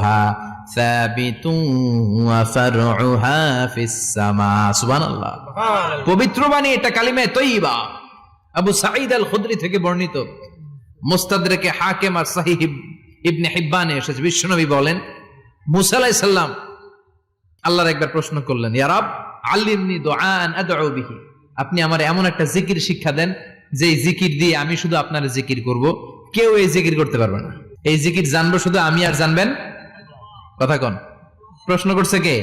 আসলুহা সাবিতুন ওয়া ফারউহা ফিস সামা। সুবহানাল্লাহ। পবিত্র বাণী, এটা কালিমে তয়্যিবা। আবু সাঈদ আল খুদরি থেকে বর্ণিত, মুস্তাদরাকে হাকিম আর সহিহ ইবনে হিব্বানে এসেছে, বিশ্বনবী বলেন মুসা আলাইহিস সালাম আল্লাহর একবার প্রশ্ন করলেন, ইয়া রাব আল্লিমনি দুআন আদউ বিহি, আপনি আমার এমন একটা জিকির শিক্ষা দেন যে এই জিকির দিয়ে আমি শুধু আপনার জিকির করব, কেউ এই জিকির করতে পারবে না। এই জিকির জানবো শুধু আমি, আর জানবেন কথা কোন? প্রশ্ন করছে কে?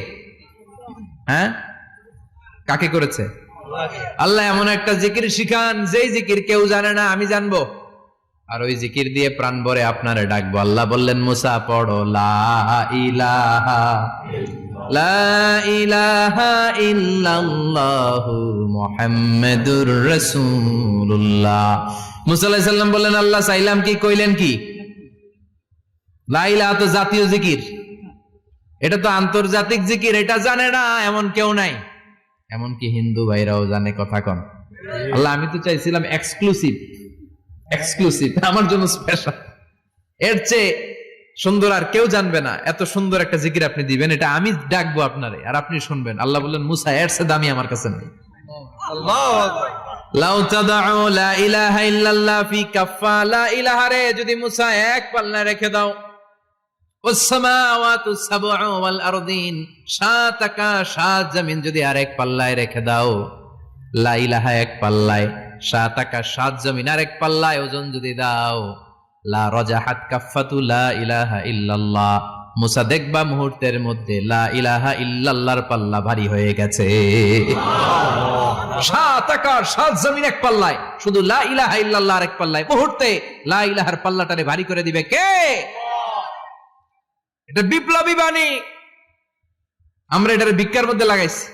হ্যাঁ, কাকে করেছে? আল্লাহ এমন একটা জিকির শিখান যেই জিকির কেউ জানে না, আমি জানবো, আর ওই জিকির দিয়ে প্রাণ ভরে আপনারে ডাকবো। আল্লাহ বললেন মুসা পড়ো লা ইলাহা ইল্লাল্লাহু মুহাম্মাদুর রাসূলুল্লাহ। মুসা আলাইহিস সালাম বললেন আল্লাহ চাইলাম কি, কইলেন কি? লা ইলাহা তো জাতীয় জিকির, এটা তো আন্তর্জাতিক জিকির, এটা জানে না এমন কেউ নাই। এমনকি হিন্দু ভাইরাও জানে, কথা কন। আল্লাহ আমি তো চাইছিলাম এক্সক্লুসিভ, আমার জন্য স্পেশাল, এর চেয়ে সুন্দর আর কেউ জানবে না, এত সুন্দর একটা জিকির আপনি দিবেন, এটা আমি ডাকবো আপনারে আর আপনি শুনবেন। আল্লাহ বললেন মুসা এর চেয়ে দামি আমার কাছে নেই। আল্লাহু আকবার। লাউ তাদউ লা ইলাহা ইল্লাল্লাহ ফি কাফা, লা ইলাহা রে যদি মুসা এক পাল্লায় রেখে দাও, ওয়াস সামাওয়াতু সাবউ ওয়াল আরদিন, সাত আকাশ সাত জমিন যদি আরেক পাল্লায় রেখে দাও, লা ইলাহা এক পাল্লায়, সাত আকাশ সাত জমিন আরেক পাল্লায় ওজন যদি দাও, লা রাজাহাত কাফাতু লা ইলাহা ইল্লাল্লাহ, মুসা দেখবা মুহূর্তের মধ্যে লা ইলাহা ইল্লাল্লাহর পাল্লা ভারী হয়ে গেছে। সাত আকাশ সাত জমিন এক পাল্লায়, শুধু লা ইলাহা ইল্লাল্লাহ আরেক পাল্লায়, মুহূর্তে লা ইলাহার পাল্লাটারে ভারী করে দিবে কে? এটা বিপ্লবী বাণী, আমরা এটার ভিক্ষার মধ্যে লাগাইছি।